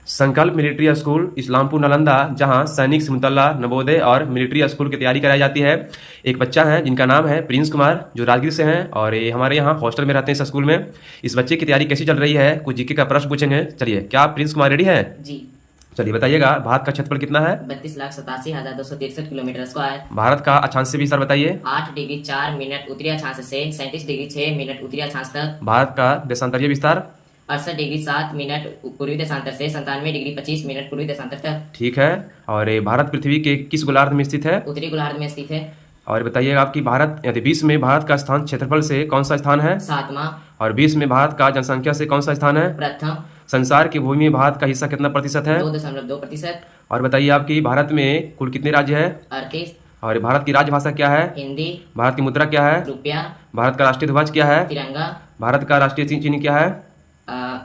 संकल्प military school Islampur Nalanda, जहां सैनिक सिमुलतल्ला नवोदय और मिलिट्री स्कूल की तैयारी कराई जाती है। एक बच्चा है जिनका नाम है प्रिंस कुमार, जो राजगीर से हैं और ये हमारे यहाँ हॉस्टल में रहते हैं इस स्कूल में। इस बच्चे की तैयारी कैसी चल रही है, कुछ जीके का प्रश्न पूछेंगे। चलिए, क्या आप प्रिंस कुमार रेडी हैं? जी। चलिए बताइएगा, भारत का क्षेत्रफल कितना है? 32,87,263 किलोमीटर स्क्वायर। भारत का अक्षांश से भी सर बताइए। 8 डिग्री 4 मिनट उत्तरी अक्षांश से 37 डिग्री 6 मिनट उत्तरी अक्षांश तक। भारत का देशांतरीय विस्तार? 68 डिग्री 7 मिनट पूर्वी देशांतर से 97 डिग्री 25 मिनट पूर्वी देशांतर तक। ठीक है। और ये भारत पृथ्वी के किस गोलार्ध में स्थित है? उत्तरी गोलार्ध में स्थित है। और बताइएगा, आपकी भारत यदि विश्व में भारत का स्थान क्षेत्रफल से कौन सा स्थान है? 7वां। और विश्व में भारत का जनसंख्या से कौन सा स्थान है? प्रथम। संसार की भूमि में भारत का हिस्सा कितना प्रतिशत है? 2.2%। और बताइए, आपकी भारत में कुल कितने राज्य हैं? 38। और भारत की राजभाषा क्या है? हिंदी। भारत की मुद्रा क्या है? रुपया। भारत का राष्ट्रीय ध्वज क्या है? तिरंगा। भारत का राष्ट्रीय चिन्ह क्या है?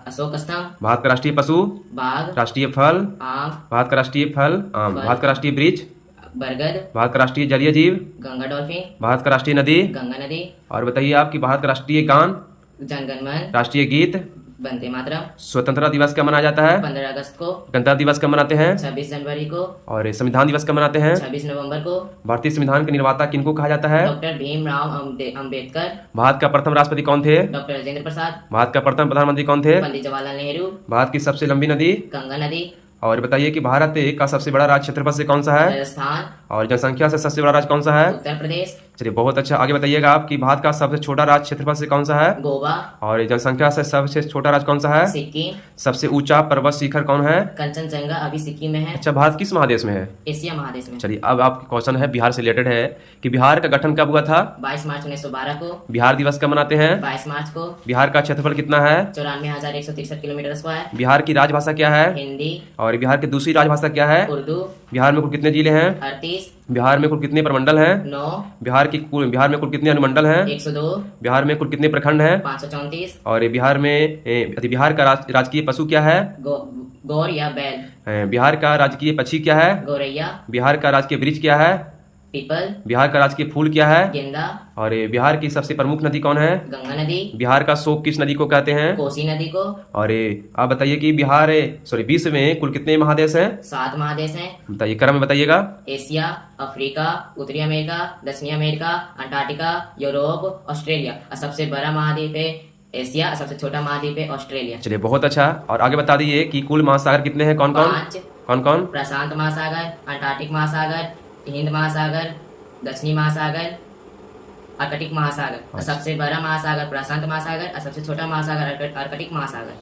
अशोक स्तंभ। भारत का राष्ट्रीय पशु? बाघ। राष्ट्रीय फल? आम। भारत का राष्ट्रीय फल आम। भारत का राष्ट्रीय वृक्ष? बरगद। भारत का राष्ट्रीय जलीय जीव? गंगा डॉल्फिन। भारत का राष्ट्रीय नदी? गंगा नदी। और बताइए, आपकी भारत का राष्ट्रीय गान? जनगणमन। राष्ट्रीय गीत? वंदे मातरम। स्वतंत्रता दिवस कब मनाया जाता है? 15 अगस्त को। गणतंत्र दिवस कब मनाते हैं? 26 जनवरी को। और संविधान दिवस कब मनाते हैं? 26 नवंबर को। भारतीय संविधान के निर्माता किनको कहा जाता है? डॉक्टर भीमराव अंबेडकर। भारत का प्रथम राष्ट्रपति कौन थे? डॉक्टर राजेंद्र प्रसाद। भारत का प्रथम प्रधानमंत्री कौन थे? पंडित जवाहरलाल नेहरू। भारत की सबसे लंबी नदी? गंगा नदी। और बताइए कि भारत का सबसे बड़ा राज्य क्षेत्रफल से कौन सा है? राजस्थान। और जनसंख्या से सबसे बड़ा राज्य कौन सा है? उत्तर प्रदेश। चलिए, बहुत अच्छा। आगे बताइएगा, आपकी भारत का सबसे छोटा राज्य क्षेत्रफल से कौन सा है? गोवा। और जनसंख्या से सबसे छोटा राज्य कौन सा है? सिक्किम। सबसे ऊंचा पर्वत शिखर कौन है? कंचनजंगा अभी सिक्किम में है। अच्छा, भारत किस महादेश में है? एशिया महादेश में। चलिए, अब आपका क्वेश्चन है बिहार से रिलेटेड है कि बिहार का गठन कब हुआ था? 22 मार्च 1912 को। बिहार दिवस कब मनाते हैं? 22 मार्च को। बिहार का क्षेत्रफल कितना है? 94,163 किलोमीटर स्क्वायर। बिहार की राजभाषा क्या है? हिंदी। और बिहार की दूसरी राजभाषा क्या है? उर्दू। बिहार में कुल कितने जिले हैं? 38। बिहार में कुल कितने प्रमंडल हैं? 9। बिहार में कुल कितने अनुमंडल हैं? 102। बिहार में कुल कितने प्रखंड हैं? 534। और बिहार का राजकीय पशु क्या है? गौर या बैल। बिहार का राजकीय पक्षी क्या है? गौरैया। बिहार का राजकीय वृक्ष क्या है? पीपल। बिहार का राजकीय फूल क्या है? गेंदा। और बिहार की सबसे प्रमुख नदी कौन है? गंगा नदी। बिहार का शोक किस नदी को कहते हैं? कोसी नदी को। और आप बताइए कि विश्व में कुल कितने महादेश हैं? 7 महादेश हैं। बताइए, क्रम में बताइएगा। एशिया, अफ्रीका, उत्तरी अमेरिका, दक्षिणी अमेरिका, अंटार्कटिका, यूरोप, ऑस्ट्रेलिया। और सबसे बड़ा महाद्वीप है एशिया और सबसे छोटा महाद्वीप है ऑस्ट्रेलिया। चलिए, बहुत अच्छा। और आगे बता दीजिए कि कुल महासागर कितने हैं? कौन कौन? 5। कौन कौन? प्रशांत महासागर, अंटार्कटिक महासागर, हिंद महासागर, दक्षिणी महासागर, आर्कटिक महासागर। और सबसे बड़ा महासागर प्रशांत महासागर और सबसे छोटा महासागर आर्कटिक महासागर।